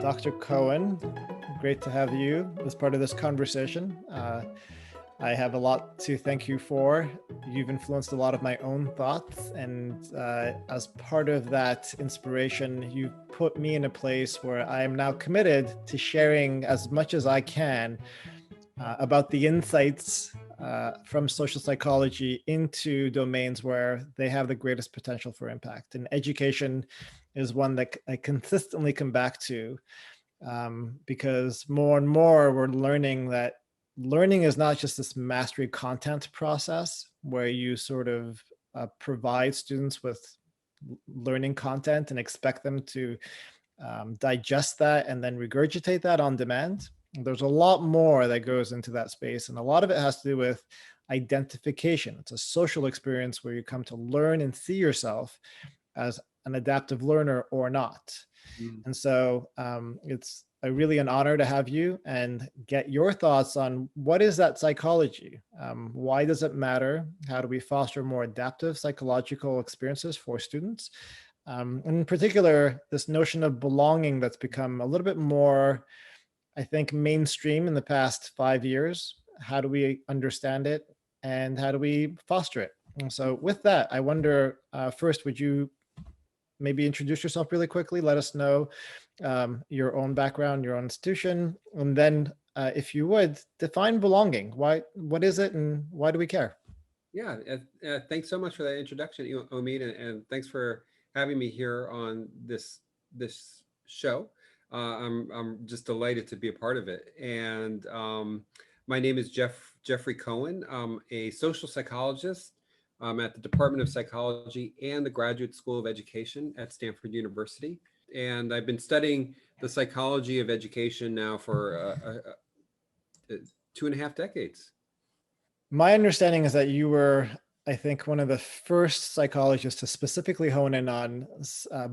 Dr. Cohen, great to have you as part of this conversation. I have a lot to thank you for. You've influenced a lot of my own thoughts, and as part of that inspiration, you put me in a place where I am now committed to sharing as much as I can about the insights from social psychology into domains where they have the greatest potential for impact. And education is one that I consistently come back to because more and more we're learning that learning is not just this mastery content process where you sort of provide students with learning content and expect them to digest that and then regurgitate that on demand. There's a lot more that goes into that space, and a lot of it has to do with identification. It's a social experience where you come to learn and see yourself as an adaptive learner or not. Mm. And so it's really an honor to have you and get your thoughts on what is that psychology? Why does it matter? How do we foster more adaptive psychological experiences for students? In particular, this notion of belonging that's become a little bit more, I think, mainstream in the past 5 years. How do we understand it and how do we foster it? And so with that, I wonder, first, would you maybe introduce yourself really quickly? Let us know your own background, your own institution, and then if you would, define belonging. What is it and why do we care? Yeah, thanks so much for that introduction, Omid, and thanks for having me here on this show. I'm just delighted to be a part of it. And my name is Geoffrey Cohen. I'm a social psychologist at the Department of Psychology and the Graduate School of Education at Stanford University. And I've been studying the psychology of education now for 2.5 decades. My understanding is that you were, I think, one of the first psychologists to specifically hone in on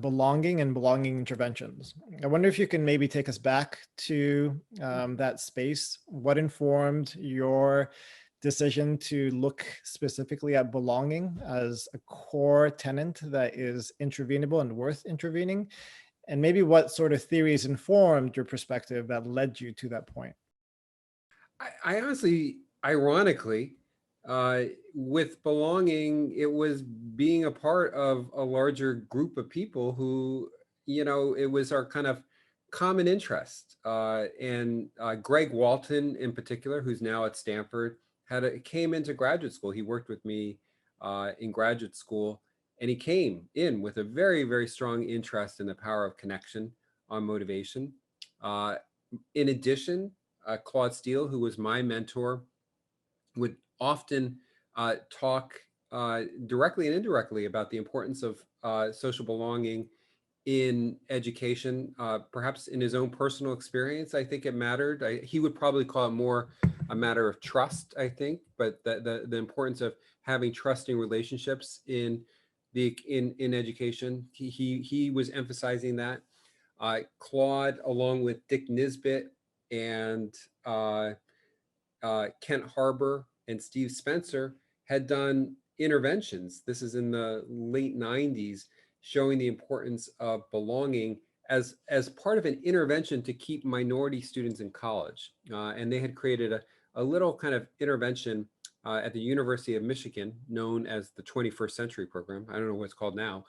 belonging and belonging interventions. I wonder if you can maybe take us back to that space. What informed your decision to look specifically at belonging as a core tenet that is intervenable and worth intervening? And maybe what sort of theories informed your perspective that led you to that point? I honestly, ironically, uh, with belonging, it was being a part of a larger group of people who, it was our kind of common interest. And Greg Walton, in particular, who's now at Stanford, came into graduate school. He worked with me in graduate school, and he came in with a very, very strong interest in the power of connection on motivation. Uh, in addition, Claude Steele, who was my mentor, would often talk directly and indirectly about the importance of social belonging in education, perhaps in his own personal experience. I think it mattered. He would probably call it more a matter of trust, I think, but the importance of having trusting relationships in education. He was emphasizing that. Claude, along with Dick Nisbet and Kent Harbor and Steve Spencer, had done interventions. This is in the late 90s, showing the importance of belonging as part of an intervention to keep minority students in college. And they had created a little kind of intervention at the University of Michigan known as the 21st Century Program. I don't know what it's called now.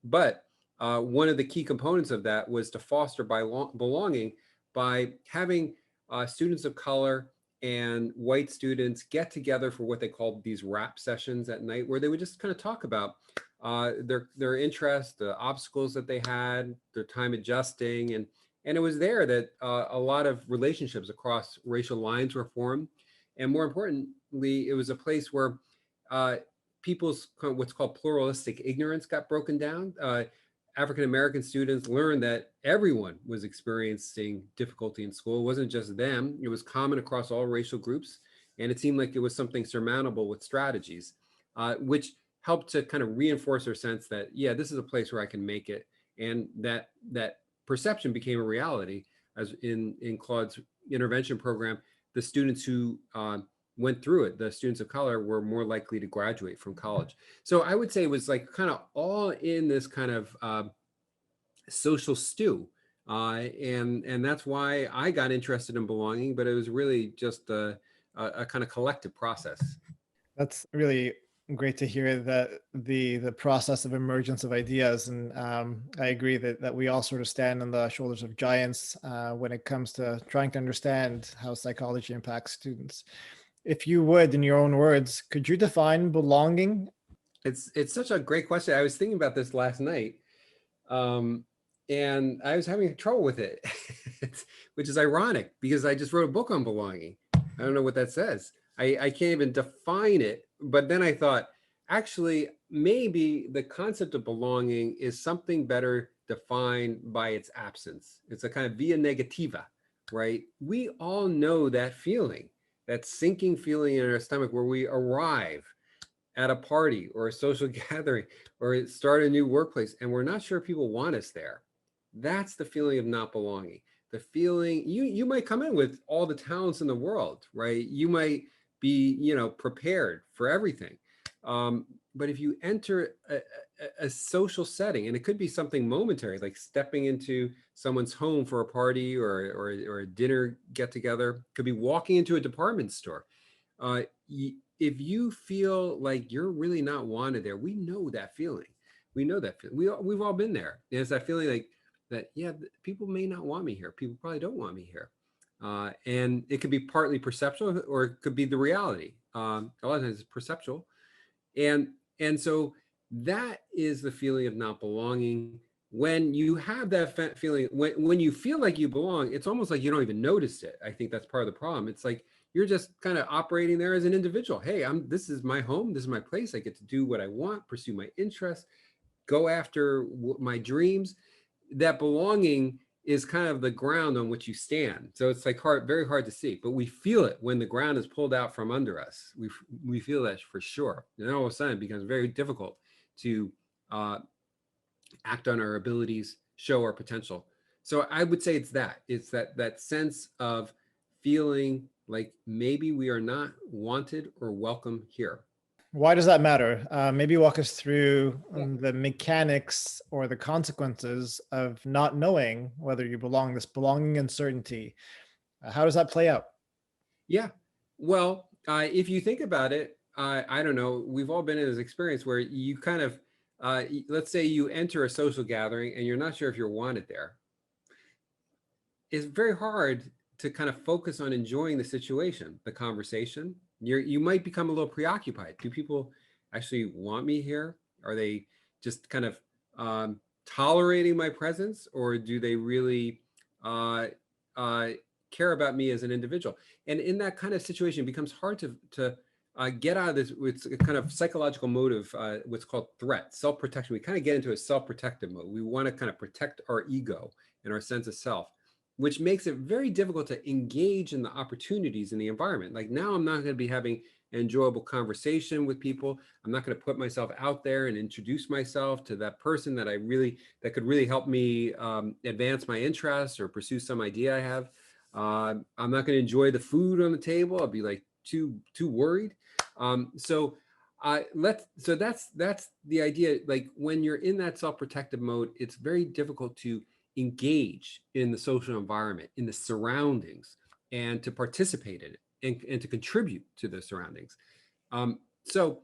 But one of the key components of that was to foster belonging by having students of color and white students get together for what they called these rap sessions at night, where they would just kind of talk about their interests, the obstacles that they had, their time adjusting, and it was there that a lot of relationships across racial lines were formed, and more importantly, it was a place where people's what's called pluralistic ignorance got broken down. African American students learned that everyone was experiencing difficulty in school. It wasn't just them, it was common across all racial groups. And it seemed like it was something surmountable with strategies, which helped to kind of reinforce our sense that, yeah, this is a place where I can make it. And that perception became a reality as in Claude's intervention program. The students who went through it, the students of color, were more likely to graduate from college. So I would say it was like kind of all in this kind of social stew And that's why I got interested in belonging, but it was really just a kind of collective process. That's really great to hear that the process of emergence of ideas, and I agree that we all sort of stand on the shoulders of giants when it comes to trying to understand how psychology impacts students. If you would, in your own words, could you define belonging? It's such a great question. I was thinking about this last night, um, and I was having trouble with it, which is ironic because I just wrote a book on belonging. I don't know what that says. I can't even define it. But then I thought, actually, maybe the concept of belonging is something better defined by its absence. It's a kind of via negativa, right? We all know that feeling, that sinking feeling in our stomach where we arrive at a party or a social gathering or start a new workplace and we're not sure if people want us there. That's the feeling of not belonging. The feeling you might come in with all the talents in the world, right? You might be, prepared for everything. But if you enter a social setting, and it could be something momentary, like stepping into someone's home for a party or a dinner get together, could be walking into a department store. uh, if you feel like you're really not wanted there, we know that feeling. We know that feeling. We've all been there. And it's that feeling like that, yeah, people may not want me here. People probably don't want me here. And it could be partly perceptual or it could be the reality. A lot of times it's perceptual. And so that is the feeling of not belonging. When you have that feeling, when you feel like you belong, it's almost like you don't even notice it. I think that's part of the problem. It's like you're just kind of operating there as an individual. Hey, this is my home, this is my place. I get to do what I want, pursue my interests, go after my dreams. That belonging is kind of the ground on which you stand. So it's like very hard to see, but we feel it when the ground is pulled out from under us. We feel that for sure. And then all of a sudden it becomes very difficult to uh, act on our abilities, show our potential. So I would say it's that sense of feeling like maybe we are not wanted or welcome here. Why does that matter? Maybe walk us through Yeah. the mechanics or the consequences of not knowing whether you belong, this belonging uncertainty. How does that play out? Yeah. Well, if you think about it, I don't know, we've all been in this experience where you kind of, let's say you enter a social gathering and you're not sure if you're wanted there. It's very hard to kind of focus on enjoying the situation, the conversation. You might become a little preoccupied. Do people actually want me here? Are they just kind of tolerating my presence, or do they really uh, uh, care about me as an individual? And in that kind of situation, it becomes hard to get out of this. It's a kind of psychological mode of what's called threat, self-protection. We kind of get into a self-protective mode. We want to kind of protect our ego and our sense of self, which makes it very difficult to engage in the opportunities in the environment. Like now I'm not going to be having an enjoyable conversation with people. I'm not going to put myself out there and introduce myself to that person that could really help me advance my interests or pursue some idea I have. I'm not going to enjoy the food on the table. I'll be like too worried. So that's the idea. Like when you're in that self-protective mode, it's very difficult to engage in the social environment, in the surroundings, and to participate in it and to contribute to the surroundings. So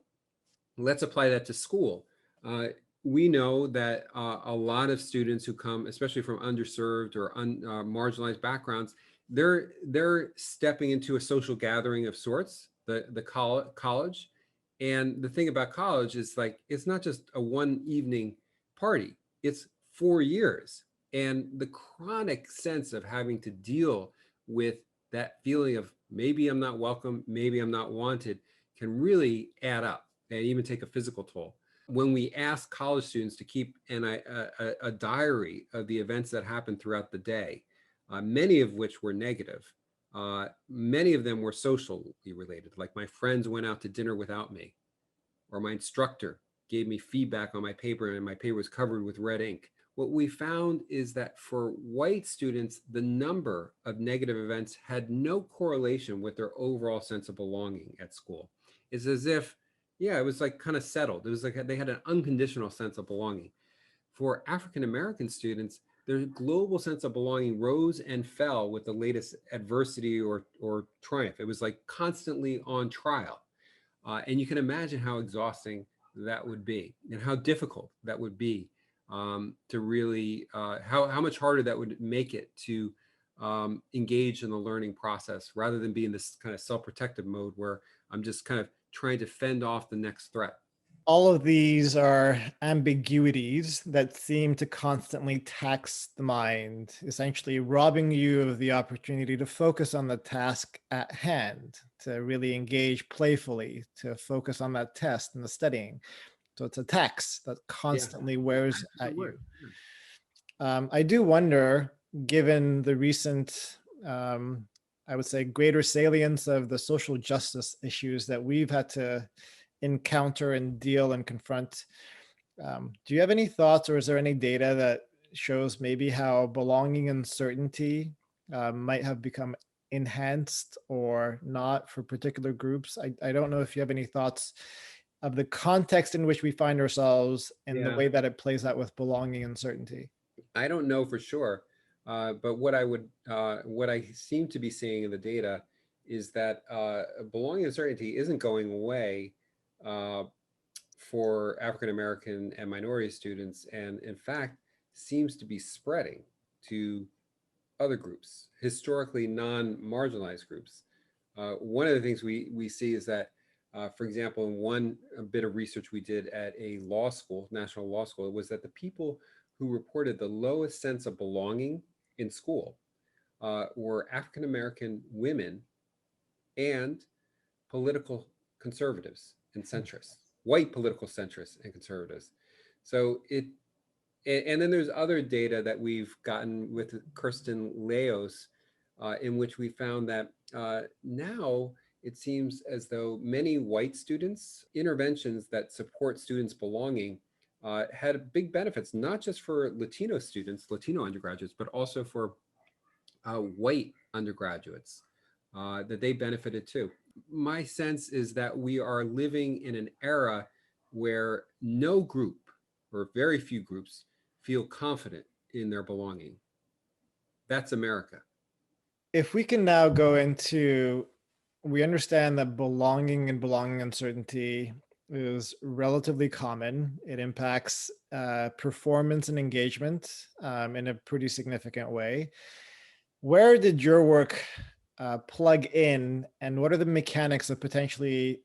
let's apply that to school. Uh, we know that a lot of students who come, especially from underserved or marginalized backgrounds, they're stepping into a social gathering of sorts, the college. And the thing about college is like it's not just a one evening party; it's 4 years, and the chronic sense of having to deal with that feeling of maybe I'm not welcome, maybe I'm not wanted, can really add up and even take a physical toll. When we ask college students to keep a diary of the events that happened throughout the day, many of which were negative, many of them were socially related, like my friends went out to dinner without me, or my instructor gave me feedback on my paper and my paper was covered with red ink. What we found is that for white students, the number of negative events had no correlation with their overall sense of belonging at school. It's as if, yeah, it was like kind of settled. It was like they had an unconditional sense of belonging. For African American students, their global sense of belonging rose and fell with the latest adversity or triumph. It was like constantly on trial. And you can imagine how exhausting that would be and how difficult that would be, to really, how much harder that would make it to engage in the learning process rather than be in this kind of self-protective mode where I'm just kind of trying to fend off the next threat. All of these are ambiguities that seem to constantly tax the mind, essentially robbing you of the opportunity to focus on the task at hand, to really engage playfully, to focus on that test and the studying. So it's a tax that Yeah, constantly wears that's a good at word. you. I do wonder, given the recent, I would say, greater salience of the social justice issues that we've had to encounter and deal and confront, do you have any thoughts, or is there any data that shows maybe how belonging and certainty might have become enhanced or not for particular groups? I don't know if you have any thoughts of the context in which we find ourselves and the Yeah, way that it plays out with belonging and certainty. I don't know for sure, but what I seem to be seeing in the data is that belonging and certainty isn't going away uh, for African American and minority students, and in fact, seems to be spreading to other groups, historically non-marginalized groups. One of the things we see is that, for example, in one bit of research we did at a law school, national law school, it was that the people who reported the lowest sense of belonging in school were African American women and political conservatives and centrists, white political centrists and conservatives. So and then there's other data that we've gotten with Kirsten Leos, in which we found that now it seems as though many white students, interventions that support students' belonging had big benefits, not just for Latino students, Latino undergraduates, but also for white undergraduates, that they benefited too. My sense is that we are living in an era where no group or very few groups feel confident in their belonging. That's America. If we can now go into, we understand that belonging uncertainty is relatively common. It impacts performance and engagement in a pretty significant way. Where did your work plug in, and what are the mechanics of potentially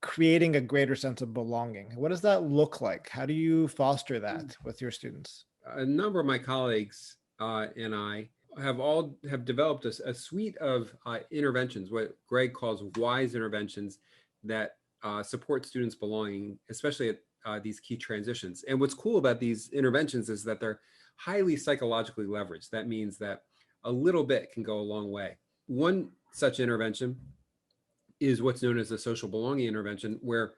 creating a greater sense of belonging? What does that look like? How do you foster that with your students? A number of my colleagues and I have developed a suite of interventions, what Greg calls wise interventions, that support students' belonging, especially at these key transitions. And what's cool about these interventions is that they're highly psychologically leveraged. That means that a little bit can go a long way. One such intervention is what's known as a social belonging intervention, where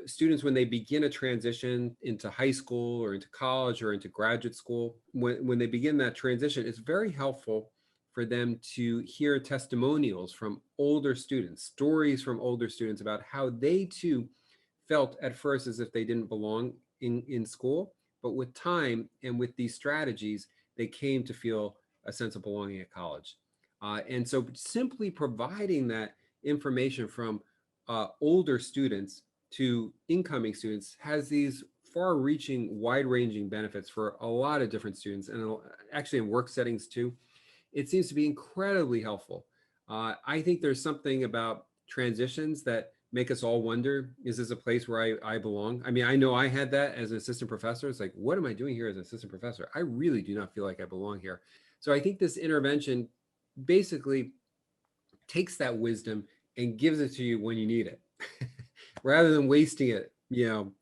students, when they begin a transition into high school or into college or into graduate school, when they begin that transition, it's very helpful for them to hear testimonials from older students, stories from older students about how they too felt at first as if they didn't belong in school, but with time and with these strategies, they came to feel a sense of belonging at college. And so simply providing that information from older students to incoming students has these far-reaching, wide-ranging benefits for a lot of different students, and actually in work settings too. It seems to be incredibly helpful. I think there's something about transitions that make us all wonder, is this a place where I belong? I mean, I know I had that as an assistant professor. It's like, what am I doing here as an assistant professor? I really do not feel like I belong here. So I think this intervention basically takes that wisdom and gives it to you when you need it, rather than wasting it,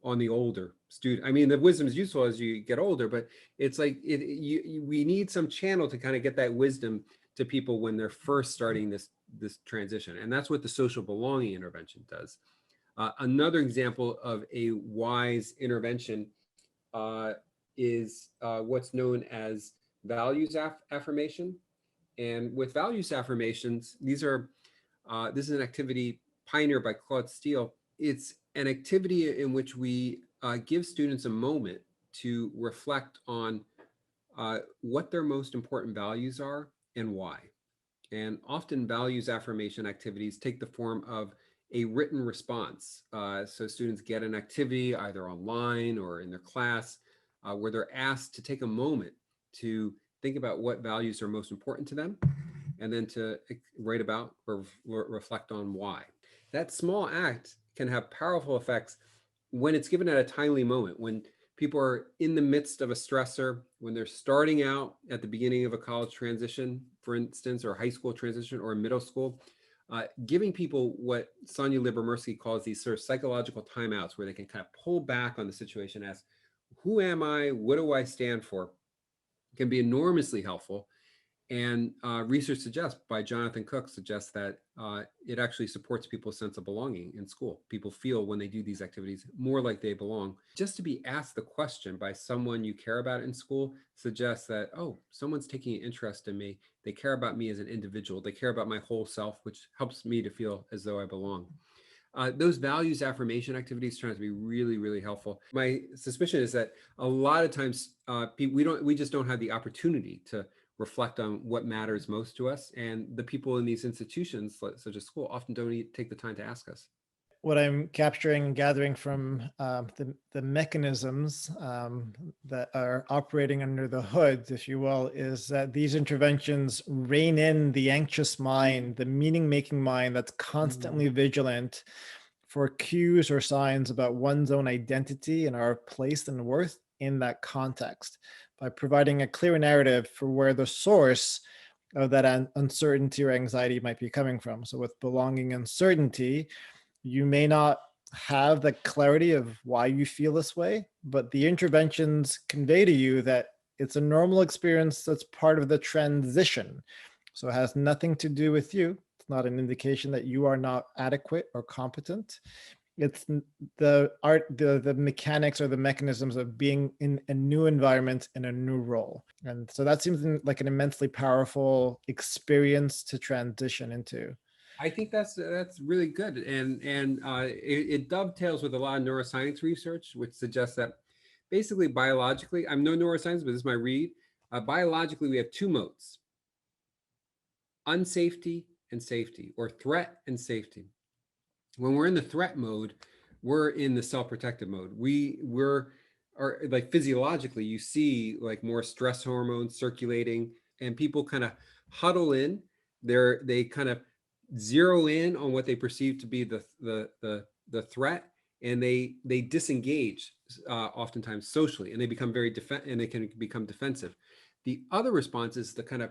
on the older student. I mean, the wisdom is useful as you get older, but it's like we need some channel to kind of get that wisdom to people when they're first starting this transition, and that's what the social belonging intervention does. Another example of a wise intervention is what's known as values affirmation. And with values affirmations, this is an activity pioneered by Claude Steele. It's an activity in which we give students a moment to reflect on what their most important values are and why. And often values affirmation activities take the form of a written response. So students get an activity either online or in their class where they're asked to take a moment to think about what values are most important to them and then to write about or reflect on why. That small act can have powerful effects when it's given at a timely moment, when people are in the midst of a stressor, when they're starting out at the beginning of a college transition, for instance, or high school transition or middle school, giving people what Sonia Lyubomirsky calls these sort of psychological timeouts where they can kind of pull back on the situation, ask, who am I? What do I stand for? Can be enormously helpful. And research suggests, by Jonathan Cook, suggests that it actually supports people's sense of belonging in school. People feel when they do these activities more like they belong. Just to be asked the question by someone you care about in school suggests that, oh, someone's taking an interest in me. They care about me as an individual. They care about my whole self, which helps me to feel as though I belong. Those values affirmation activities turn out to be really, really helpful. My suspicion is that a lot of times we just don't have the opportunity to reflect on what matters most to us, and the people in these institutions, such as school, often don't take the time to ask us. What I'm capturing and gathering from the mechanisms that are operating under the hood, if you will, is that these interventions rein in the anxious mind, the meaning-making mind that's constantly vigilant for cues or signs about one's own identity and our place and worth in that context by providing a clear narrative for where the source of that uncertainty or anxiety might be coming from. So with belonging uncertainty, you may not have the clarity of why you feel this way, but the interventions convey to you that it's a normal experience that's part of the transition. So it has nothing to do with you. It's not an indication that you are not adequate or competent. It's the mechanics or the mechanisms of being in a new environment in a new role. And so that seems like an immensely powerful experience to transition into. I think that's really good, and it dovetails with a lot of neuroscience research, which suggests that basically biologically, I'm no neuroscience, but this is my read. Biologically, we have two modes: unsafety and safety, or threat and safety. When we're in the threat mode, we're in the self-protective mode. We're are like physiologically, you see like more stress hormones circulating, and people kind of huddle in. They kind of zero in on what they perceive to be the threat, and they disengage oftentimes socially, and they become and they can become defensive. The other response is the kind of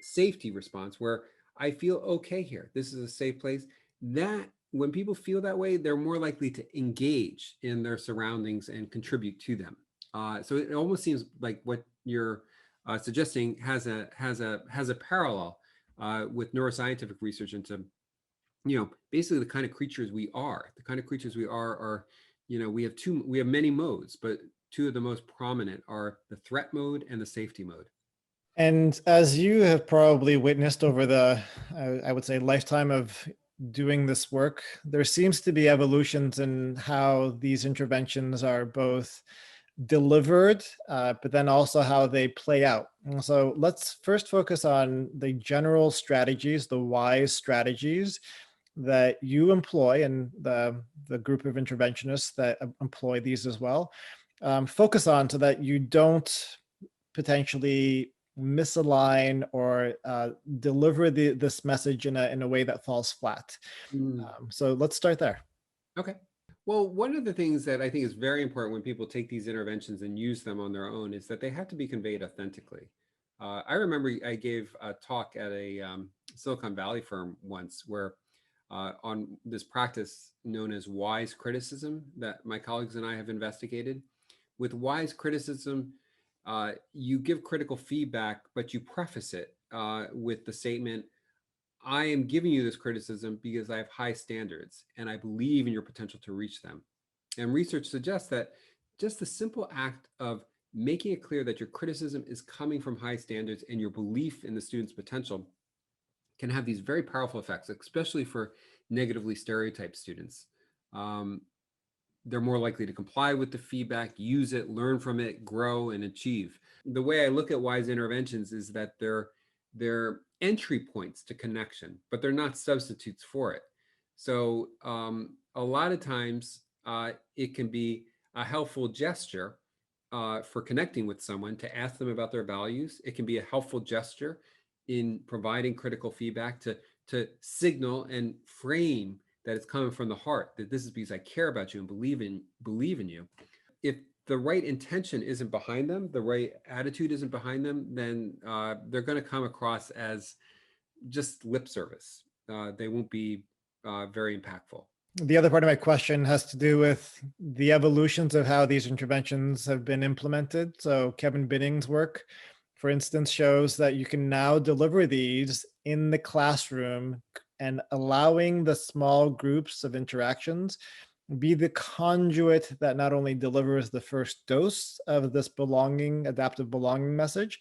safety response where I feel okay here. This is a safe place. That when people feel that way, they're more likely to engage in their surroundings and contribute to them. So it almost seems like what you're suggesting has a parallel with neuroscientific research into, basically the kind of creatures we are. The kind of creatures we are, we have many modes, but two of the most prominent are the threat mode and the safety mode. And as you have probably witnessed over the, I would say, lifetime of doing this work, there seems to be evolutions in how these interventions are both delivered, but then also how they play out. And so let's first focus on the general strategies, the wise strategies that you employ and the group of interventionists that employ these as well. Focus on so that you don't potentially misalign or deliver this message in a way that falls flat. So let's start there. Okay. Well, one of the things that I think is very important when people take these interventions and use them on their own is that they have to be conveyed authentically. I remember I gave a talk at a Silicon Valley firm once where on this practice known as wise criticism that my colleagues and I have investigated. With wise criticism, you give critical feedback, but you preface it with the statement, I am giving you this criticism because I have high standards and I believe in your potential to reach them. And research suggests that just the simple act of making it clear that your criticism is coming from high standards and your belief in the student's potential can have these very powerful effects, especially for negatively stereotyped students. they're more likely to comply with the feedback, use it, learn from it, grow, and achieve. The way I look at wise interventions is that they're entry points to connection, but they're not substitutes for it. So a lot of times it can be a helpful gesture for connecting with someone to ask them about their values. It can be a helpful gesture in providing critical feedback to signal and frame that it's coming from the heart, that this is because I care about you and believe in you. If the right intention isn't behind them, the right attitude isn't behind them, then they're going to come across as just lip service. They won't be very impactful. The other part of my question has to do with the evolutions of how these interventions have been implemented. So Kevin Binning's work, for instance, shows that you can now deliver these in the classroom, and allowing the small groups of interactions be the conduit that not only delivers the first dose of this belonging, adaptive belonging message,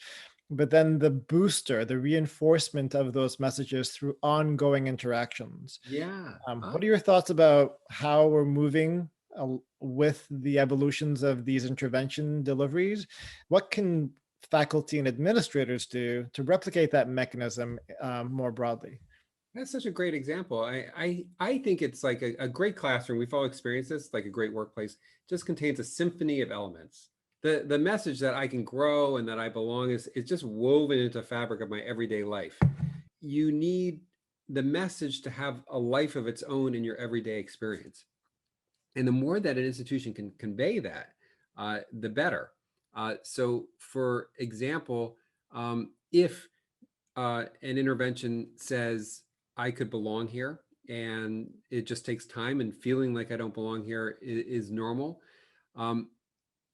but then the booster, the reinforcement of those messages through ongoing interactions. Yeah. What are your thoughts about how we're moving with the evolutions of these intervention deliveries? What can faculty and administrators do to replicate that mechanism more broadly? That's such a great example. I think it's like a great classroom. We've all experienced this, like a great workplace, just contains a symphony of elements. The message that I can grow and that I belong is just woven into the fabric of my everyday life. You need the message to have a life of its own in your everyday experience. And the more that an institution can convey that, the better. So, for example, if an intervention says I could belong here, and it just takes time, and feeling like I don't belong here is normal, um,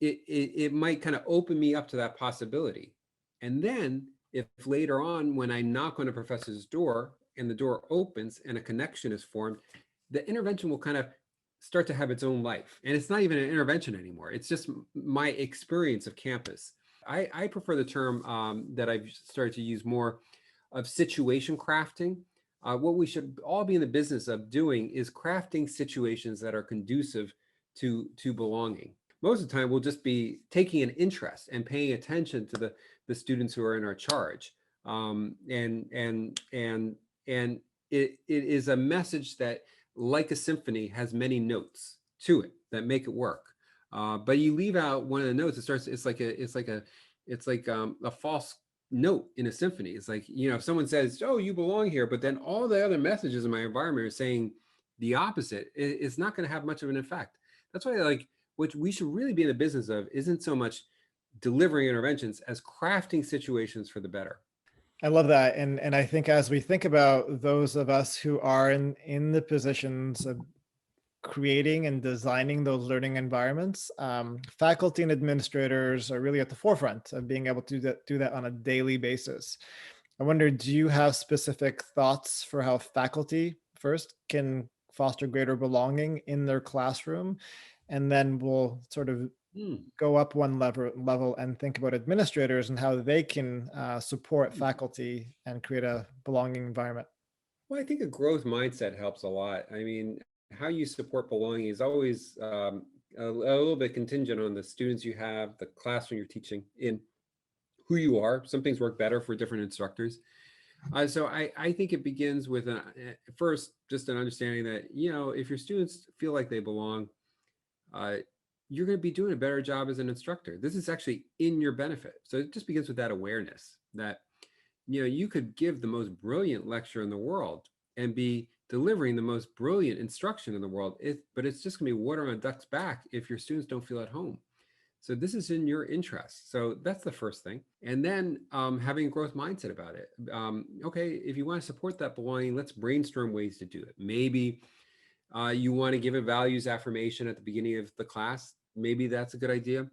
it might kind of open me up to that possibility. And then if later on, when I knock on a professor's door and the door opens and a connection is formed, the intervention will kind of start to have its own life. And it's not even an intervention anymore. It's just my experience of campus. I prefer the term that I've started to use more, of situation crafting. What we should all be in the business of doing is crafting situations that are conducive to belonging. Most of the time, we'll just be taking an interest and paying attention to the students who are in our charge. And it is a message that, like a symphony, has many notes to it that make it work. But you leave out one of the notes, it's like a false note in a symphony. It's like, if someone says, "Oh, you belong here," but then all the other messages in my environment are saying the opposite, it's not going to have much of an effect. That's why, like, what we should really be in the business of isn't so much delivering interventions as crafting situations for the better. I love that. And I think as we think about those of us who are in the positions of creating and designing those learning environments, faculty and administrators are really at the forefront of being able to do that on a daily basis. I wonder, do you have specific thoughts for how faculty first can foster greater belonging in their classroom? And then we'll sort of Hmm. go up one level and think about administrators and how they can support faculty and create a belonging environment. Well, I think a growth mindset helps a lot. I mean, how you support belonging is always a little bit contingent on the students you have, the classroom you're teaching in, who you are. Some things work better for different instructors. So I think it begins with first just an understanding that, if your students feel like they belong, uh, you're going to be doing a better job as an instructor. This is actually in your benefit. So it just begins with that awareness that, you could give the most brilliant lecture in the world and be delivering the most brilliant instruction in the world. But it's just going to be water on a duck's back if your students don't feel at home. So this is in your interest. So that's the first thing. And then having a growth mindset about it. Okay, if you want to support that belonging, let's brainstorm ways to do it. Maybe you want to give a values affirmation at the beginning of the class. Maybe that's a good idea.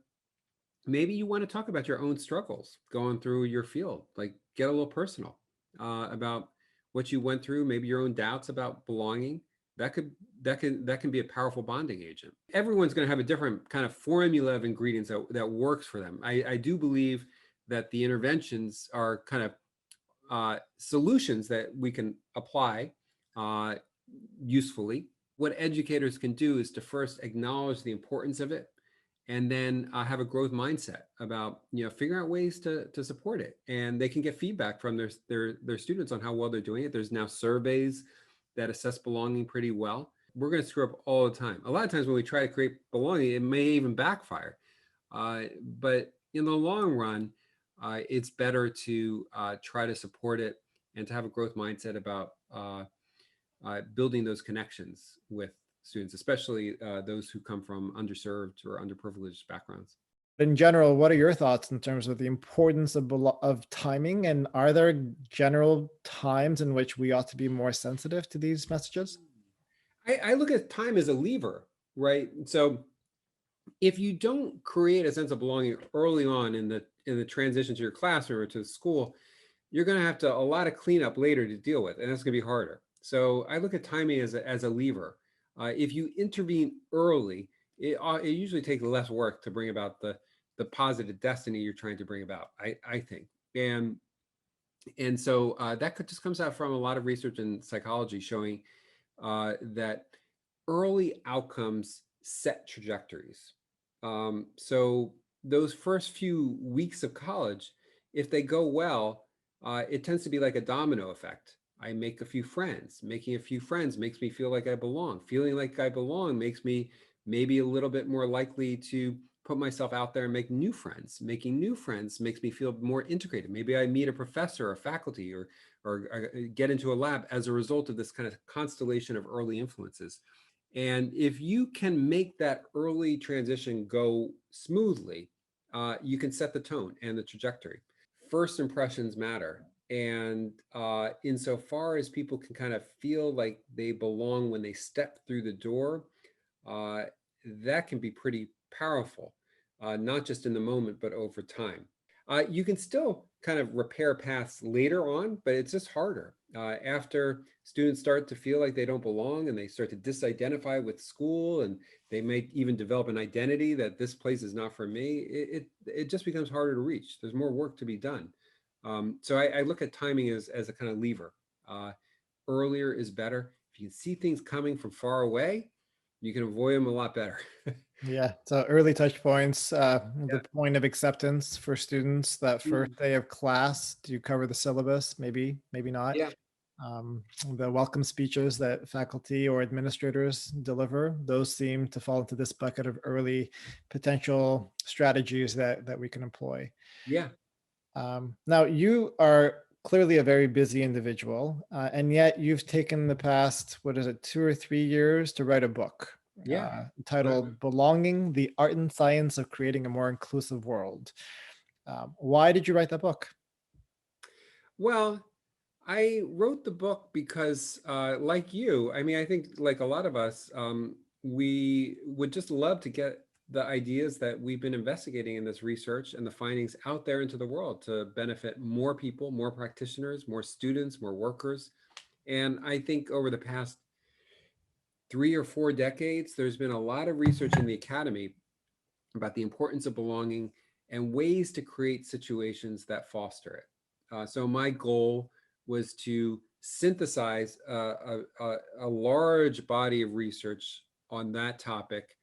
Maybe you want to talk about your own struggles going through your field, like get a little personal about what you went through, maybe your own doubts about belonging. That can be a powerful bonding agent. Everyone's going to have a different kind of formula of ingredients that works for them. I do believe that the interventions are kind of solutions that we can apply usefully. what educators can do is to first acknowledge the importance of it, and then have a growth mindset about, figuring out ways to support it. And they can get feedback from their students on how well they're doing it. There's now surveys that assess belonging pretty well. We're going to screw up all the time. A lot of times when we try to create belonging, it may even backfire. But in the long run, it's better to try to support it and to have a growth mindset about building those connections with students, especially those who come from underserved or underprivileged backgrounds. In general, what are your thoughts in terms of the importance of timing? And are there general times in which we ought to be more sensitive to these messages? I look at time as a lever, right? So if you don't create a sense of belonging early on in the transition to your classroom or to school, you're going to have a lot of cleanup later to deal with, and that's going to be harder. So I look at timing as a lever. If you intervene early, it usually takes less work to bring about the positive destiny you're trying to bring about, I think. And so that just comes out from a lot of research in psychology showing that early outcomes set trajectories. So those first few weeks of college, if they go well, it tends to be like a domino effect. I make a few friends. Making a few friends makes me feel like I belong. Feeling like I belong makes me maybe a little bit more likely to put myself out there and make new friends. Making new friends makes me feel more integrated. Maybe I meet a professor or faculty or get into a lab as a result of this kind of constellation of early influences. And if you can make that early transition go smoothly, you can set the tone and the trajectory. First impressions matter. And insofar as people can kind of feel like they belong when they step through the door, uh, that can be pretty powerful, not just in the moment, but over time. You can still kind of repair paths later on, but it's just harder. After students start to feel like they don't belong and they start to disidentify with school, and they may even develop an identity that this place is not for me, it just becomes harder to reach. There's more work to be done. So I look at timing as a kind of lever. Earlier is better. If you can see things coming from far away, you can avoid them a lot better. Yeah, so early touch points, Yeah. the point of acceptance for students, that first Mm. day of class, do you cover the syllabus? Maybe, maybe not. Yeah. The welcome speeches that faculty or administrators deliver, those seem to fall into this bucket of early potential strategies that we can employ. Yeah. Now, you are clearly a very busy individual, and yet you've taken the past, what is it, 2 or 3 years to write a book Yeah. Uh, titled Belonging, the Art and Science of Creating a More Inclusive World. Why did you write that book? well, I wrote the book because, like you, I mean, I think like a lot of us, we would just love to get the ideas that we've been investigating in this research and the findings out there into the world to benefit more people, more practitioners, more students, more workers. And I think over the past 3 or 4 decades, there's been a lot of research in the academy about the importance of belonging and ways to create situations that foster it. So my goal was to synthesize a large body of research on that topic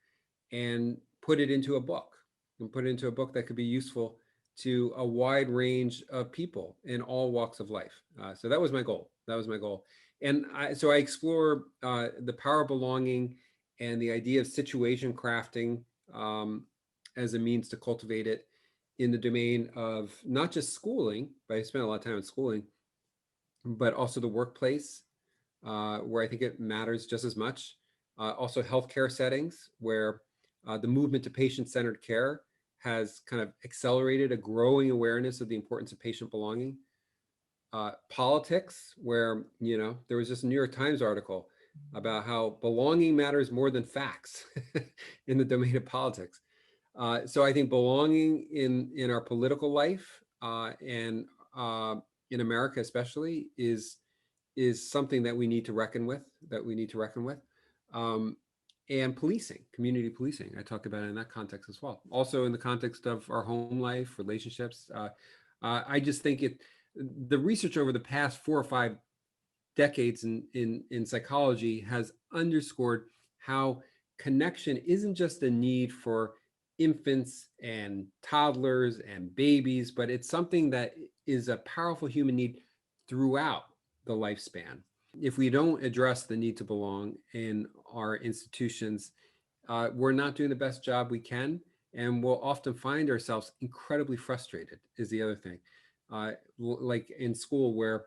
and put it into a book, that could be useful to a wide range of people in all walks of life. So that was my goal. And so I explore the power of belonging and the idea of situation crafting, as a means to cultivate it in the domain of not just schooling, but I spent a lot of time in schooling, but also the workplace, where I think it matters just as much. Also healthcare settings where the movement to patient-centered care has kind of accelerated a growing awareness of the importance of patient belonging. Politics, where, there was just a New York Times article about how belonging matters more than facts in the domain of politics. So I think belonging in our political life, and in America especially, is something that we need to reckon with. Um, and policing, community policing, I talked about it in that context as well. Also in the context of our home life, relationships. I just think the research over the past 4 or 5 decades in psychology has underscored how connection isn't just a need for infants and toddlers and babies, but it's something that is a powerful human need throughout the lifespan. If we don't address the need to belong in our institutions, we're not doing the best job we can, and we'll often find ourselves incredibly frustrated, is the other thing. Like in school, where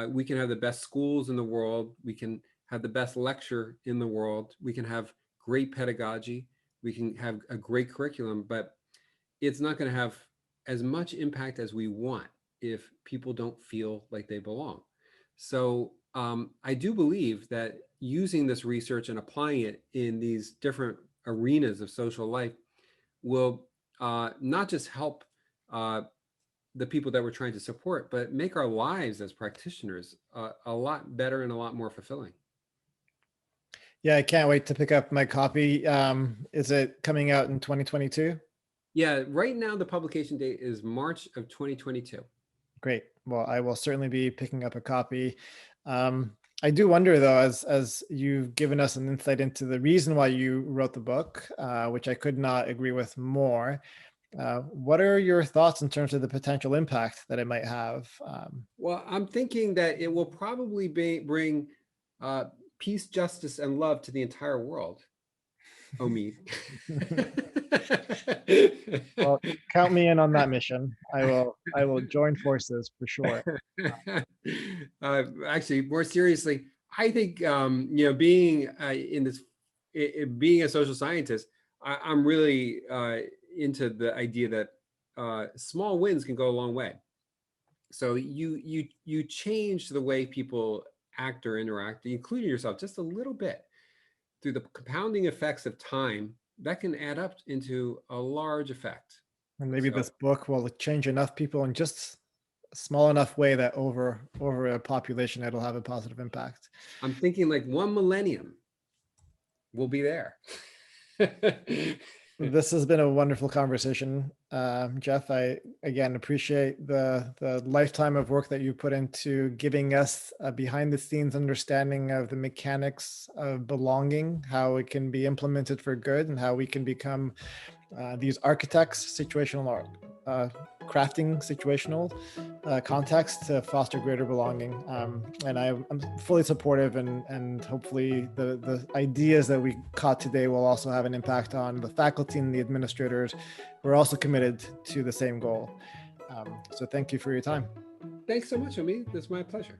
we can have the best schools in the world, we can have the best lecture in the world, we can have great pedagogy, we can have a great curriculum, but it's not going to have as much impact as we want if people don't feel like they belong. So I do believe that using this research and applying it in these different arenas of social life will not just help the people that we're trying to support, but make our lives as practitioners a lot better and a lot more fulfilling. Yeah, I can't wait to pick up my copy. Is it coming out in 2022? Yeah, right now the publication date is March of 2022. Great. Well, I will certainly be picking up a copy. I do wonder, though, as you've given us an insight into the reason why you wrote the book, which I could not agree with more. What are your thoughts in terms of the potential impact that it might have? Well, I'm thinking that it will probably bring uh, peace, justice, and love to the entire world. Omid. Well, count me in on that mission. I will join forces for sure. Actually, more seriously, I think being in this, being a social scientist, I'm really into the idea that small wins can go a long way. So you change the way people act or interact, including yourself, just a little bit through the compounding effects of time that can add up into a large effect. And maybe So this book will change enough people in just a small enough way that over a population, it'll have a positive impact. I'm thinking like 1 millennium will be there. This has been a wonderful conversation, Jeff. I again appreciate the lifetime of work that you put into giving us a behind the scenes understanding of the mechanics of belonging, how it can be implemented for good, and how we can become these architects, situational crafting situational context to foster greater belonging. And I'm fully supportive, and hopefully the ideas that we caught today will also have an impact on the faculty and the administrators who are also committed to the same goal. So thank you for your time. Thanks so much, Omid. It's my pleasure.